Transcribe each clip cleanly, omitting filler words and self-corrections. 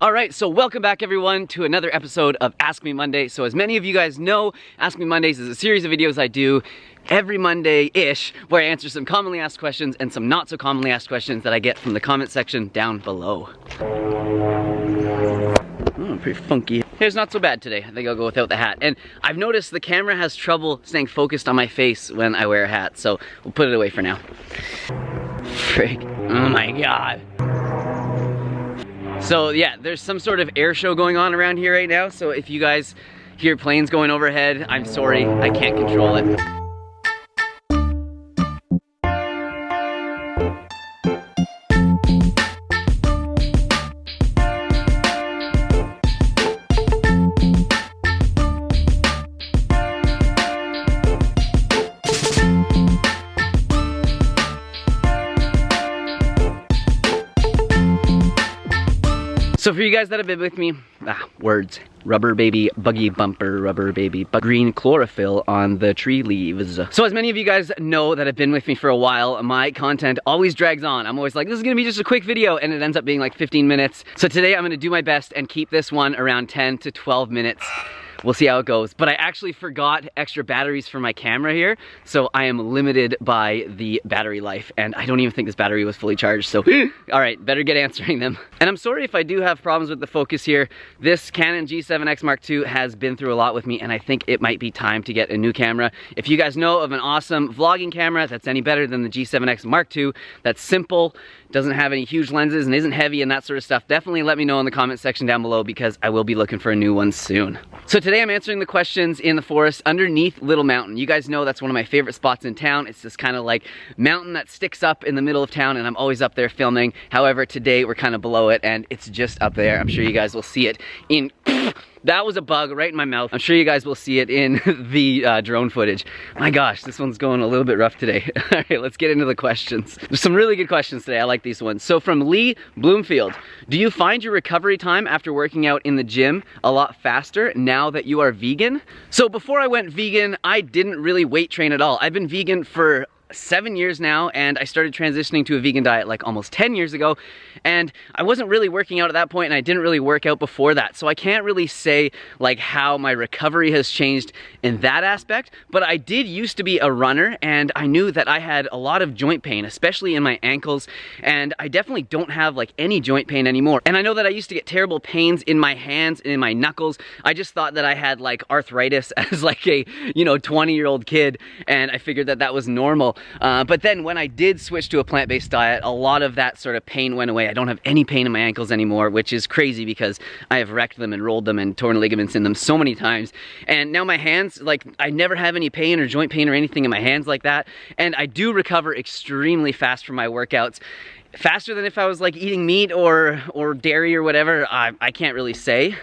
Alright, so welcome back everyone to another episode of Ask Me Monday. So as many of you guys know, Ask Me Mondays is a series of videos I do every Monday-ish where I answer some commonly asked questions and some not so commonly asked questions that I get from the comment section down below. Oh, pretty funky. Hair's not so bad today. I think I'll go without the hat. And I've noticed the camera has trouble staying focused on my face when I wear a hat, so we'll put it away for now. Frick. Oh my god. So yeah, there's some sort of air show going on around here right now, so if you guys hear planes going overhead, I'm sorry, I can't control it. So for you guys that have been with me, words, rubber baby buggy bumper, rubber baby green chlorophyll on the tree leaves. So as many of you guys know that have been with me for a while, my content always drags on. I'm always like, this is gonna be just a quick video, and it ends up being like 15 minutes. So today I'm gonna do my best and keep this one around 10 to 12 minutes. We'll see how it goes. But I actually forgot extra batteries for my camera here, so I am limited by the battery life, and I don't even think this battery was fully charged, so all right, better get answering them. And I'm sorry if I do have problems with the focus here. This Canon G7X Mark II has been through a lot with me, and I think it might be time to get a new camera. If you guys know of an awesome vlogging camera that's any better than the G7X Mark II, that's simple, doesn't have any huge lenses, and isn't heavy and that sort of stuff, definitely let me know in the comment section down below, because I will be looking for a new one soon. So today I'm answering the questions in the forest underneath Little Mountain. You guys know that's one of my favorite spots in town. It's this kind of like mountain that sticks up in the middle of town, and I'm always up there filming. However, today we're kind of below it, and it's just up there. I'm sure you guys will see it in... That was a bug right in my mouth. I'm sure you guys will see it in the drone footage. My gosh, this one's going a little bit rough today. All right, let's get into the questions. There's some really good questions today. I like these ones. So from Lee Bloomfield, do you find your recovery time after working out in the gym a lot faster now that you are vegan? So before I went vegan, I didn't really weight train at all. I've been vegan for 7 years now, and I started transitioning to a vegan diet like almost 10 years ago, and I wasn't really working out at that point, and I didn't really work out before that, so I can't really say like how my recovery has changed in that aspect. But I did used to be a runner, and I knew that I had a lot of joint pain, especially in my ankles, and I definitely don't have like any joint pain anymore. And I know that I used to get terrible pains in my hands and in my knuckles. I just thought that I had like arthritis as like a 20-year-old kid, and I figured that that was normal. But then when I did switch to a plant-based diet, a lot of that sort of pain went away. I don't have any pain in my ankles anymore, which is crazy because I have wrecked them and rolled them and torn ligaments in them so many times. And now my hands, like, I never have any pain or joint pain or anything in my hands like that. And I do recover extremely fast from my workouts. Faster than if I was like eating meat or dairy or whatever. I can't really say.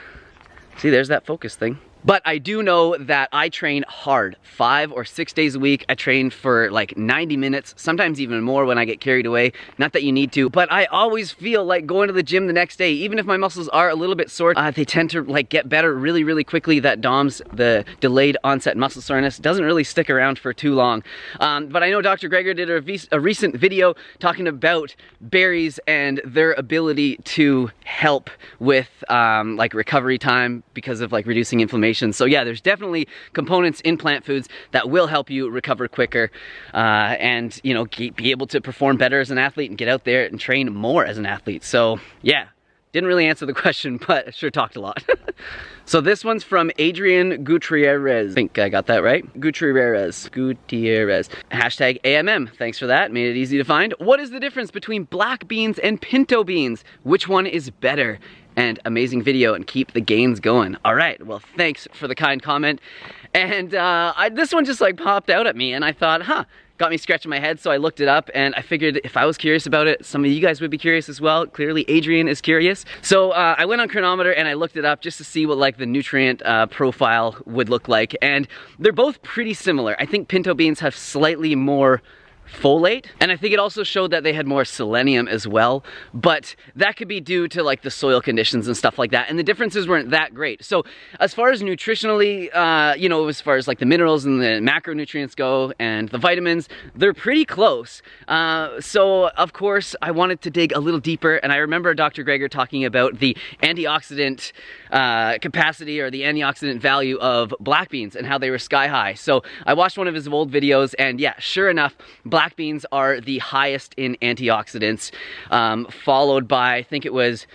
See, there's that focus thing. But I do know that I train hard, 5 or 6 days a week. I train for like 90 minutes, sometimes even more when I get carried away. Not that you need to, but I always feel like going to the gym the next day. Even if my muscles are a little bit sore, they tend to like get better really, really quickly. That DOMS, the delayed onset muscle soreness, doesn't really stick around for too long. But I know Dr. Greger did a recent video talking about berries and their ability to help with like recovery time because of like reducing inflammation. So yeah, there's definitely components in plant foods that will help you recover quicker and be able to perform better as an athlete and get out there and train more as an athlete. So yeah, didn't really answer the question, but sure talked a lot. So this one's from Adrian Gutierrez. I think I got that right. Gutierrez. Hashtag AMM. Thanks for that. Made it easy to find. What is the difference between black beans and pinto beans? Which one is better? And amazing video, and keep the gains going. All right, well, thanks for the kind comment. And this one just like popped out at me, and I thought, got me scratching my head, so I looked it up, and I figured if I was curious about it, some of you guys would be curious as well. Clearly Adrian is curious. So I went on Chronometer and I looked it up just to see what like the nutrient profile would look like, and they're both pretty similar. I think pinto beans have slightly more folate, and I think it also showed that they had more selenium as well, but that could be due to like the soil conditions and stuff like that, and the differences weren't that great. So as far as nutritionally, you know, as far as like the minerals and the macronutrients go and the vitamins, they're pretty close. So of course I wanted to dig a little deeper, and I remember Dr. Greger talking about the antioxidant capacity or the antioxidant value of black beans and how they were sky high. So I watched one of his old videos, and yeah, sure enough, black beans are the highest in antioxidants, followed by, I think it was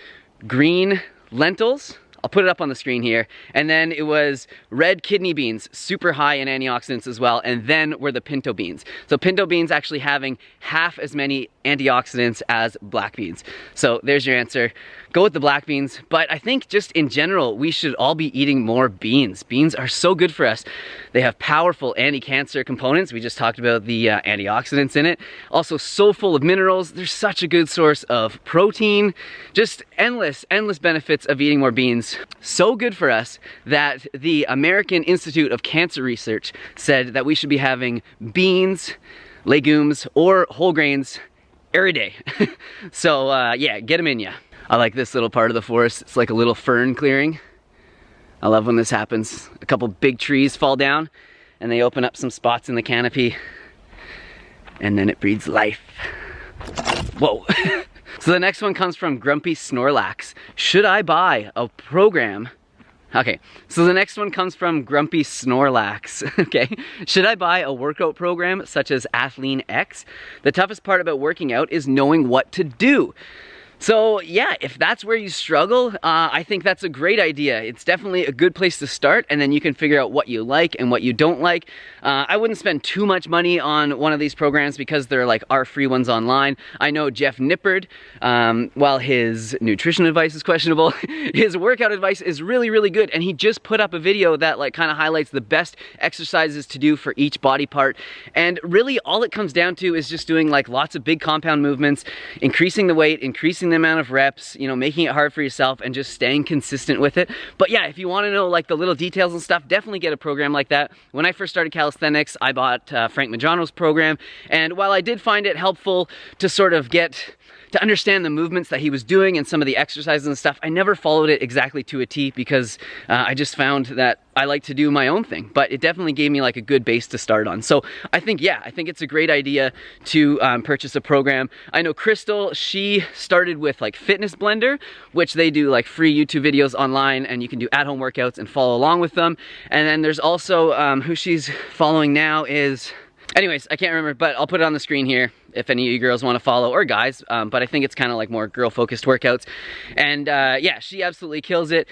green lentils. I'll put it up on the screen here. And then it was red kidney beans, super high in antioxidants as well. And then were the pinto beans. So pinto beans actually having half as many antioxidants as black beans. So there's your answer. Go with the black beans. But I think just in general, we should all be eating more beans. Beans are so good for us. They have powerful anti-cancer components. We just talked about the antioxidants in it. Also so full of minerals. They're such a good source of protein. Just endless benefits of eating more beans. So good for us that the American Institute of Cancer Research said that we should be having beans, legumes, or whole grains every day. So yeah, get them in ya. I like this little part of the forest. It's like a little fern clearing. I love when this happens. A couple big trees fall down and they open up some spots in the canopy, and then it breathes life. Whoa. So the next one comes from Grumpy Snorlax. Should I buy a program? Okay, so the next one comes from Grumpy Snorlax. Okay, should I buy a workout program such as Athlean X? The toughest part about working out is knowing what to do. So yeah, if that's where you struggle, I think that's a great idea. It's definitely a good place to start, and then you can figure out what you like and what you don't like. I wouldn't spend too much money on one of these programs because they're like our free ones online. I know Jeff Nippard, while his nutrition advice is questionable, his workout advice is really, really good, and he just put up a video that like kind of highlights the best exercises to do for each body part. And really all it comes down to is just doing like lots of big compound movements, increasing the weight, increasing the amount of reps, you know, making it hard for yourself and just staying consistent with it. But yeah, if you want to know like the little details and stuff, definitely get a program like that. When I first started calisthenics, I bought Frank Majano's program, and while I did find it helpful to sort of to understand the movements that he was doing and some of the exercises and stuff, I never followed it exactly to a T because I just found that I like to do my own thing, but it definitely gave me like a good base to start on. So I think, yeah, I think it's a great idea to purchase a program. I know Crystal, she started with like Fitness Blender, which they do like free YouTube videos online, and you can do at-home workouts and follow along with them. And then there's also who she's following now is, anyways, I can't remember, but I'll put it on the screen here if any of you girls want to follow, or guys, but I think it's kind of like more girl-focused workouts. And yeah, she absolutely kills it.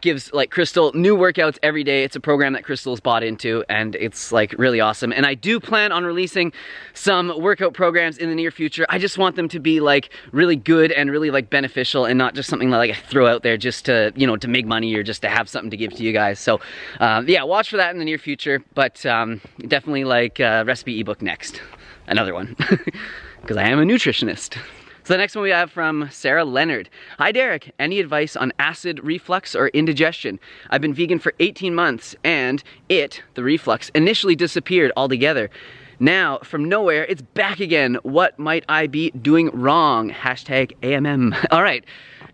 Gives like Crystal new workouts every day. It's a program that Crystal's bought into, and it's like really awesome. And I do plan on releasing some workout programs in the near future. I just want them to be like really good and really like beneficial, and not just something that like I throw out there just to, you know, to make money or just to have something to give to you guys. So yeah, watch for that in the near future, but definitely like recipe ebook next. Another one, because I am a nutritionist. So the next one we have from Sarah Leonard. Hi Derek, any advice on acid reflux or indigestion? I've been vegan for 18 months and the reflux, initially disappeared altogether. Now, from nowhere, it's back again. What might I be doing wrong? Hashtag AMM. All right.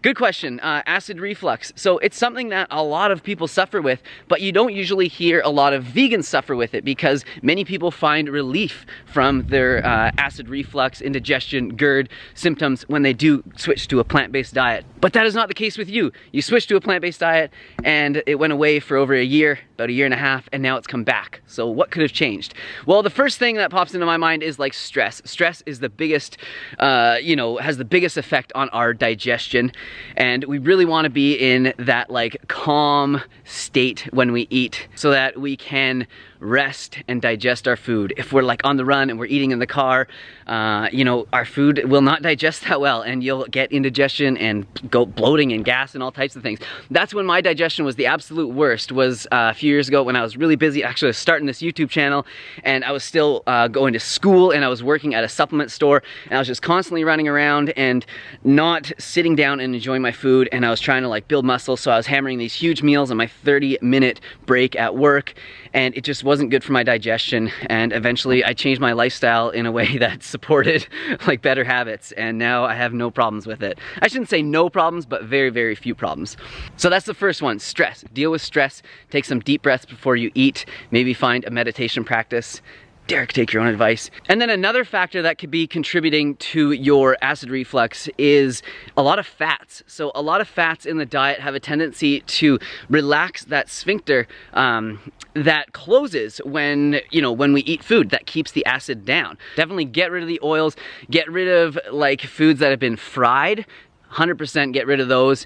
Good question. Acid reflux. So it's something that a lot of people suffer with, but you don't usually hear a lot of vegans suffer with it because many people find relief from their acid reflux, indigestion, Gerd symptoms when they do switch to a plant-based diet. But that is not the case with you. You switched to a plant-based diet and it went away for over a year, about a year and a half, and now it's come back. So what could have changed? Well, the first thing that pops into my mind is like stress. Stress is the biggest, you know, has the biggest effect on our digestion. And we really want to be in that like calm state when we eat so that we can rest and digest our food. If we're like on the run and we're eating in the car, you know, our food will not digest that well, and you'll get indigestion and go bloating and gas and all types of things. That's when my digestion was the absolute worst, was a few years ago when I was really busy. Actually, I was starting this YouTube channel, and I was still going to school, and I was working at a supplement store, and I was just constantly running around and not sitting down and enjoying my food, and I was trying to like build muscle, so I was hammering these huge meals on my 30-minute break at work, and it just wasn't good for my digestion. And eventually I changed my lifestyle in a way that supported like better habits, and now I have no problems with it. I shouldn't say no problems, but very, very few problems. So that's the first one, stress. Deal with stress, take some deep breaths before you eat, maybe find a meditation practice. Derek, take your own advice. And then another factor that could be contributing to your acid reflux is a lot of fats. So a lot of fats in the diet have a tendency to relax that sphincter that closes when we eat food, that keeps the acid down. Definitely get rid of the oils, get rid of like foods that have been fried. 100% get rid of those.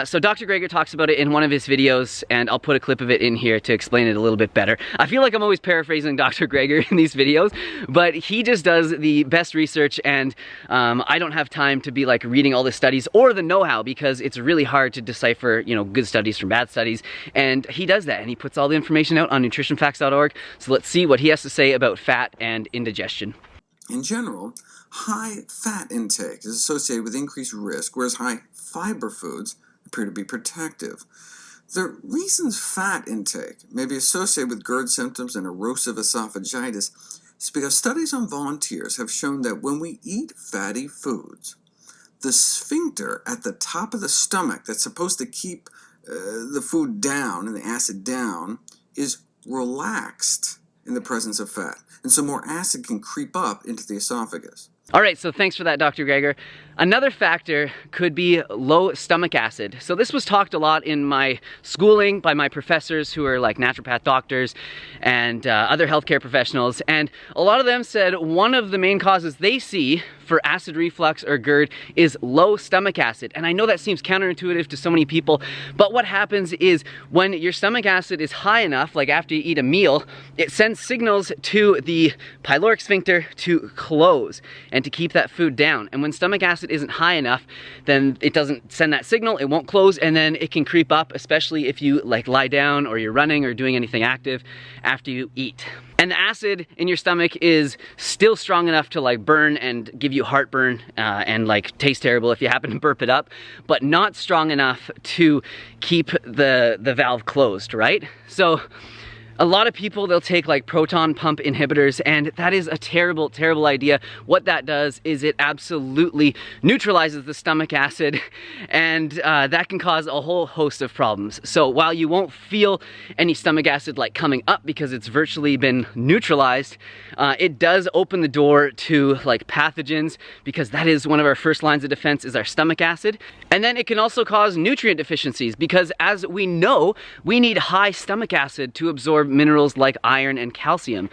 So Dr. Greger talks about it in one of his videos, and I'll put a clip of it in here to explain it a little bit better. I feel like I'm always paraphrasing Dr. Greger in these videos, but he just does the best research, and I don't have time to be like reading all the studies or the know-how, because it's really hard to decipher, good studies from bad studies, and he does that, and he puts all the information out on nutritionfacts.org. So let's see what he has to say about fat and indigestion. In general, high fat intake is associated with increased risk, whereas high fiber foods appear to be protective. The reasons fat intake may be associated with Gerd symptoms and erosive esophagitis is because studies on volunteers have shown that when we eat fatty foods, the sphincter at the top of the stomach that's supposed to keep the food down and the acid down is relaxed in the presence of fat, and so more acid can creep up into the esophagus. All right, so thanks for that, Dr. Greger. Another factor could be low stomach acid. So this was talked a lot in my schooling by my professors who are like naturopath doctors and other healthcare professionals, and a lot of them said one of the main causes they see for acid reflux or GERD is low stomach acid. And I know that seems counterintuitive to so many people, but what happens is when your stomach acid is high enough, like after you eat a meal, it sends signals to the pyloric sphincter to close and to keep that food down. And when stomach acid isn't high enough, then it doesn't send that signal, it won't close, and then it can creep up, especially if you like lie down or you're running or doing anything active after you eat. And the acid in your stomach is still strong enough to like burn and give you heartburn and like taste terrible if you happen to burp it up, but not strong enough to keep the valve closed, right? So a lot of people, they'll take like proton pump inhibitors, and that is a terrible, terrible idea. What that does is it absolutely neutralizes the stomach acid, and that can cause a whole host of problems. So while you won't feel any stomach acid like coming up because it's virtually been neutralized, it does open the door to like pathogens, because that is one of our first lines of defense is our stomach acid. And then it can also cause nutrient deficiencies, because as we know, we need high stomach acid to absorb minerals like iron and calcium.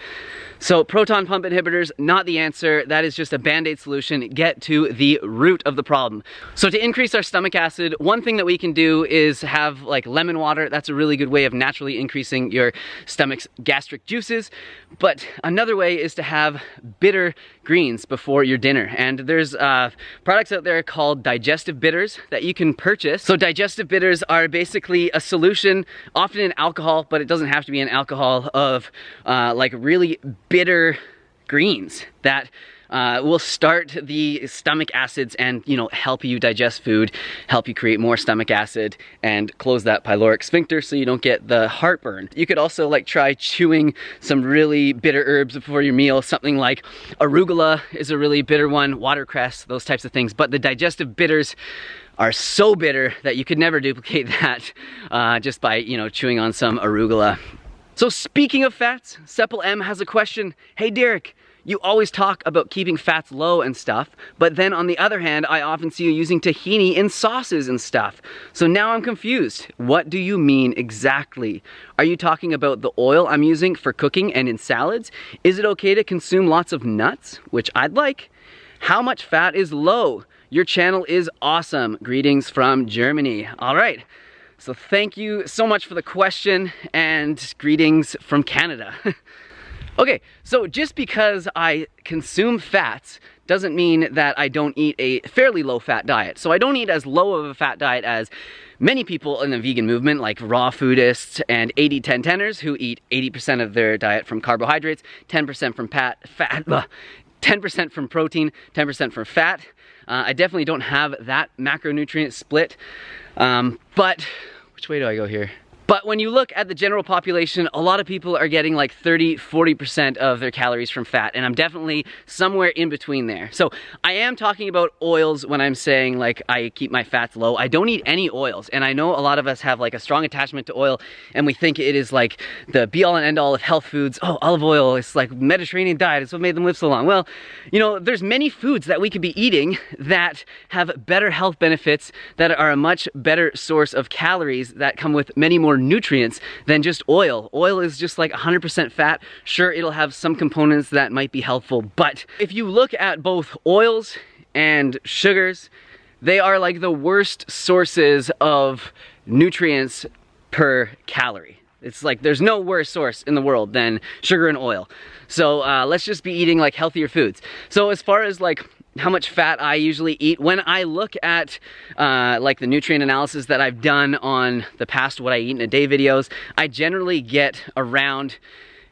So proton pump inhibitors, not the answer. That is just a band-aid solution. Get to the root of the problem. So to increase our stomach acid, one thing that we can do is have like lemon water. That's a really good way of naturally increasing your stomach's gastric juices. But another way is to have bitter greens before your dinner. And there's products out there called digestive bitters that you can purchase. So digestive bitters are basically a solution, often in alcohol, but it doesn't have to be an alcohol, of like really bitter greens that will start the stomach acids and, help you digest food, help you create more stomach acid, and close that pyloric sphincter so you don't get the heartburn. You could also like try chewing some really bitter herbs before your meal. Something like arugula is a really bitter one, watercress, those types of things. But the digestive bitters are so bitter that you could never duplicate that just by, chewing on some arugula. So speaking of fats, Sepple M has a question. Hey Derek, you always talk about keeping fats low and stuff, but then on the other hand, I often see you using tahini in sauces and stuff. So now I'm confused. What do you mean exactly? Are you talking about the oil I'm using for cooking and in salads? Is it okay to consume lots of nuts, which I'd like? How much fat is low? Your channel is awesome. Greetings from Germany. All right. So thank you so much for the question, and greetings from Canada. Okay, so just because I consume fats doesn't mean that I don't eat a fairly low fat diet. So I don't eat as low of a fat diet as many people in the vegan movement, like raw foodists and 80-10-10ers who eat 80% of their diet from carbohydrates, 10% from 10% from protein, 10% from fat. I definitely don't have that macronutrient split. But which way do I go here? But when you look at the general population, a lot of people are getting like 30–40% of their calories from fat, and I'm definitely somewhere in between there. So I am talking about oils when I'm saying like I keep my fats low. I don't eat any oils, and I know a lot of us have like a strong attachment to oil, and we think it is like the be-all and end-all of health foods. Oh, olive oil, it's like Mediterranean diet, it's what made them live so long. Well, you know, there's many foods that we could be eating that have better health benefits, that are a much better source of calories, that come with many more nutrients than just oil. Oil is just like 100% fat. Sure, it'll have some components that might be helpful, but if you look at both oils and sugars, they are like the worst sources of nutrients per calorie. It's like there's no worse source in the world than sugar and oil. So let's just be eating like healthier foods. So as far as like how much fat I usually eat, when I look at like the nutrient analysis that I've done on the past what I eat in a day videos, I generally get around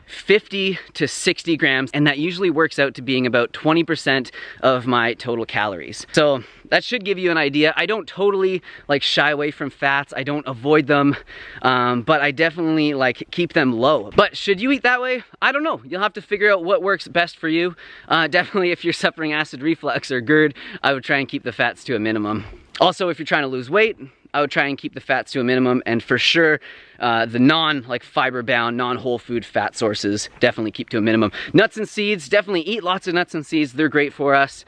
50 to 60 grams, and that usually works out to being about 20% of my total calories. So that should give you an idea. I don't totally like shy away from fats. I don't avoid them, but I definitely like keep them low. But should you eat that way? I don't know. You'll have to figure out what works best for you. Definitely if you're suffering acid reflux or Gerd, I would try and keep the fats to a minimum. Also, if you're trying to lose weight, I would try and keep the fats to a minimum, and for sure, the non-fiber-bound, non-whole food fat sources definitely keep to a minimum. Nuts and seeds, definitely eat lots of nuts and seeds. They're great for us.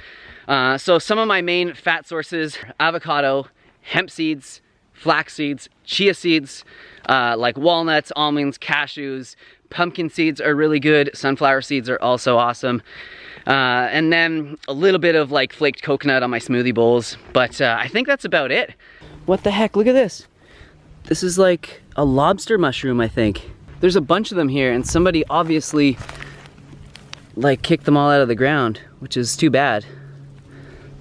So some of my main fat sources: avocado, hemp seeds, flax seeds, chia seeds, like walnuts, almonds, cashews. Pumpkin seeds are really good. Sunflower seeds are also awesome. And then a little bit of like flaked coconut on my smoothie bowls. But I think that's about it. What the heck, look at this. This is like a lobster mushroom, I think. There's a bunch of them here, and somebody obviously like kicked them all out of the ground, which is too bad.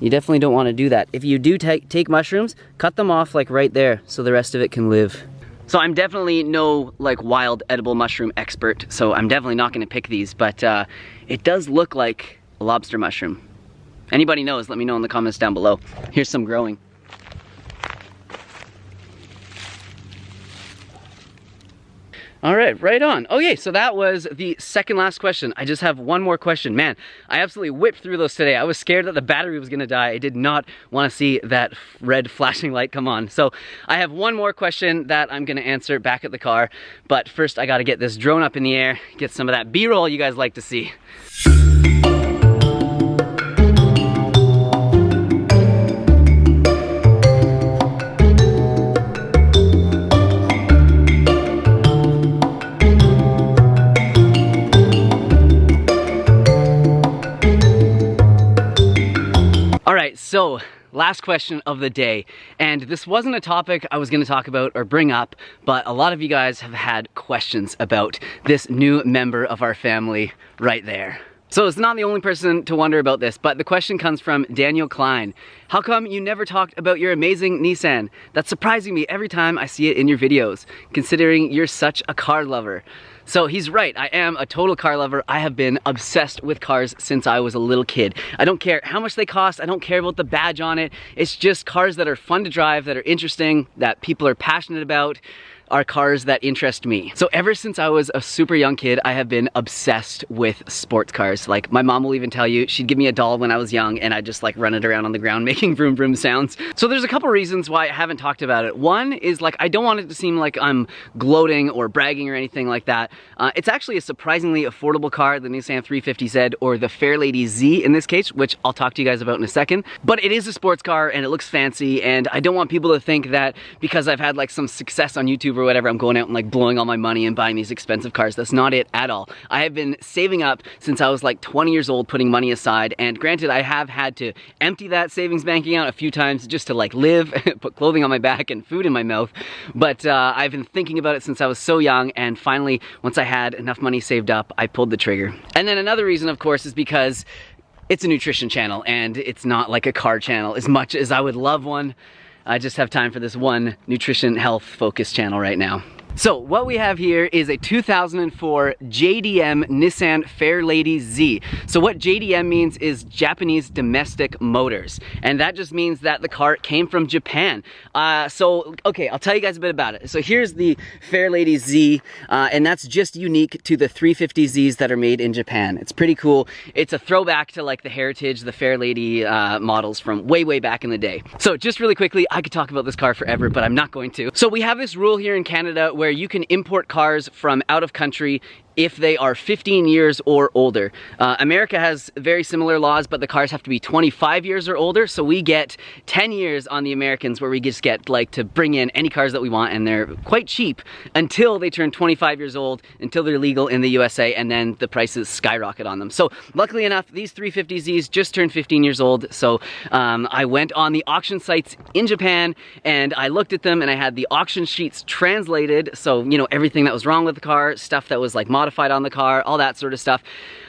You definitely don't want to do that. If you do take mushrooms, cut them off like right there so the rest of it can live. So I'm definitely no like wild edible mushroom expert, so I'm definitely not gonna pick these, but it does look like a lobster mushroom. Anybody knows, let me know in the comments down below. Here's some growing. All right, right on. Okay, so that was the second last question. I just have one more question. Man, I absolutely whipped through those today. I was scared that the battery was gonna die. I did not wanna see that red flashing light come on. So I have one more question that I'm gonna answer back at the car. But first I gotta get this drone up in the air, get some of that B-roll you guys like to see. So, last question of the day, and this wasn't a topic I was going to talk about or bring up, but a lot of you guys have had questions about this new member of our family right there. So it's not the only person to wonder about this, but the question comes from Daniel Klein. How come you never talked about your amazing Nissan? That's surprising me every time I see it in your videos, considering you're such a car lover. So he's right, I am a total car lover. I have been obsessed with cars since I was a little kid. I don't care how much they cost, I don't care about the badge on it. It's just cars that are fun to drive, that are interesting, that people are passionate about, are cars that interest me. So ever since I was a super young kid, I have been obsessed with sports cars. Like my mom will even tell you, she'd give me a doll when I was young and I'd just like run it around on the ground making vroom vroom sounds. So there's a couple reasons why I haven't talked about it. One is like, I don't want it to seem like I'm gloating or bragging or anything like that. It's actually a surprisingly affordable car, the Nissan 350Z or the Fairlady Z in this case, which I'll talk to you guys about in a second. But it is a sports car and it looks fancy, and I don't want people to think that because I've had like some success on YouTube or whatever, I'm going out and like blowing all my money and buying these expensive cars. That's not it at all. I have been saving up since I was like 20 years old, putting money aside, and granted I have had to empty that savings bank account a few times just to like live, put clothing on my back and food in my mouth, but I've been thinking about it since I was so young, and finally once I had enough money saved up, I pulled the trigger. And then another reason, of course, is because it's a nutrition channel and it's not like a car channel. As much as I would love one, I just have time for this one nutrition health focused channel right now. So what we have here is a 2004 JDM Nissan Fairlady Z. So what JDM means is Japanese Domestic Motors, and that just means that the car came from Japan. Okay, I'll tell you guys a bit about it. So here's the Fairlady Z, and that's just unique to the 350Zs that are made in Japan. It's pretty cool. It's a throwback to like the heritage, the Fairlady models from way back in the day. So just really quickly, I could talk about this car forever, but I'm not going to. So we have this rule here in Canada where you can import cars from out of country if they are 15 years or older. America has very similar laws, but the cars have to be 25 years or older, so we get 10 years on the Americans where we just get like to bring in any cars that we want, and they're quite cheap until they turn 25 years old, until they're legal in the USA, and then the prices skyrocket on them. So luckily enough, these 350Zs just turned 15 years old, so I went on the auction sites in Japan and I looked at them and I had the auction sheets translated, so you know, everything that was wrong with the car, stuff that was like modified on the car, all that sort of stuff,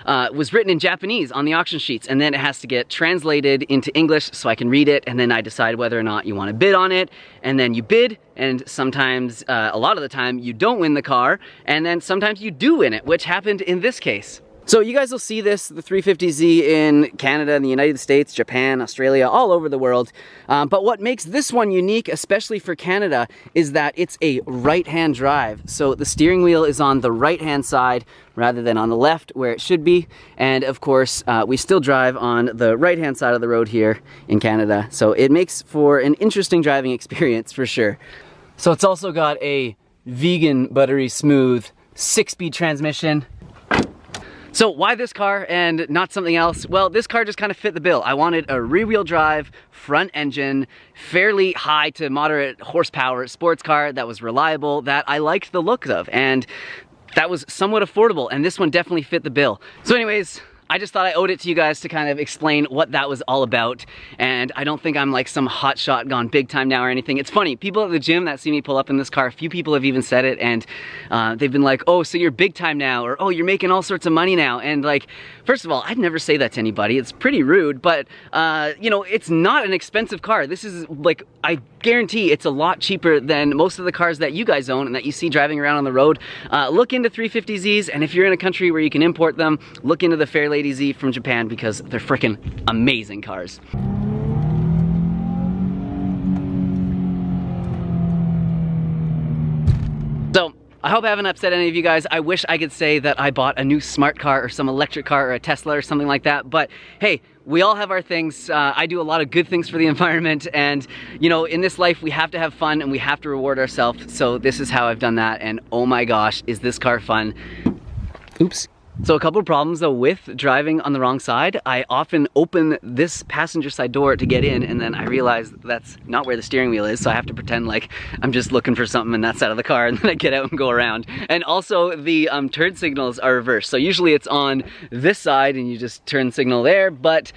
was written in Japanese on the auction sheets, and then it has to get translated into English so I can read it, and then I decide whether or not you want to bid on it, and then you bid, and sometimes, a lot of the time, you don't win the car, and then sometimes you do win it, which happened in this case. So you guys will see this, the 350Z in Canada, in the United States, Japan, Australia, all over the world. But what makes this one unique, especially for Canada, is that it's a right-hand drive. So the steering wheel is on the right-hand side rather than on the left where it should be. And of course, we still drive on the right-hand side of the road here in Canada. So it makes for an interesting driving experience for sure. So it's also got a vegan, buttery smooth 6-speed transmission. So why this car and not something else? Well, this car just kind of fit the bill. I wanted a rear-wheel drive, front engine, fairly high to moderate horsepower sports car that was reliable, that I liked the look of, and that was somewhat affordable, and this one definitely fit the bill. So anyways, I just thought I owed it to you guys to kind of explain what that was all about, and I don't think I'm like some hot shot gone big time now or anything. It's funny, people at the gym that see me pull up in this car, a few people have even said it, and they've been like, oh, so you're big time now, or oh, you're making all sorts of money now, and like, first of all, I'd never say that to anybody. It's pretty rude, but you know, it's not an expensive car. This is like, I guarantee it's a lot cheaper than most of the cars that you guys own and that you see driving around on the road. Look into 350Zs, and if you're in a country where you can import them, look into the Fairlady Z from Japan because they're freaking amazing cars. So, I hope I haven't upset any of you guys. I wish I could say that I bought a new smart car or some electric car or a Tesla or something like that, but hey, we all have our things. I do a lot of good things for the environment, and you know, in this life we have to have fun and we have to reward ourselves, so this is how I've done that, and oh my gosh, is this car fun. Oops. So a couple of problems though with driving on the wrong side. I often open this passenger side door to get in, and then I realize that's not where the steering wheel is, so I have to pretend like I'm just looking for something in that side of the car, and then I get out and go around. And also the turn signals are reversed, so usually it's on this side and you just turn signal there, but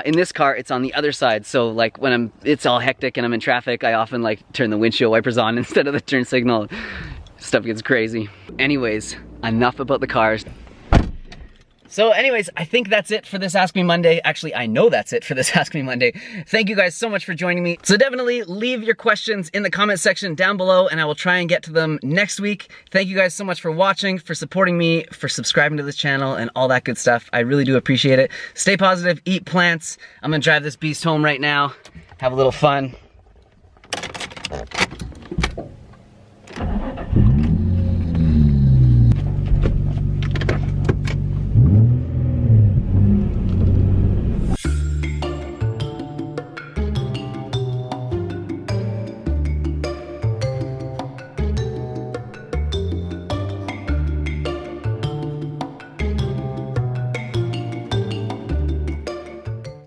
in this car it's on the other side, so like when it's all hectic and I'm in traffic, I often like turn the windshield wipers on instead of the turn signal. Stuff gets crazy. Anyways, enough about the cars. So anyways, I think that's it for this Ask Me Monday. Actually, I know that's it for this Ask Me Monday. Thank you guys so much for joining me. So definitely leave your questions in the comment section down below, and I will try and get to them next week. Thank you guys so much for watching, for supporting me, for subscribing to this channel, and all that good stuff. I really do appreciate it. Stay positive, eat plants. I'm gonna drive this beast home right now, have a little fun.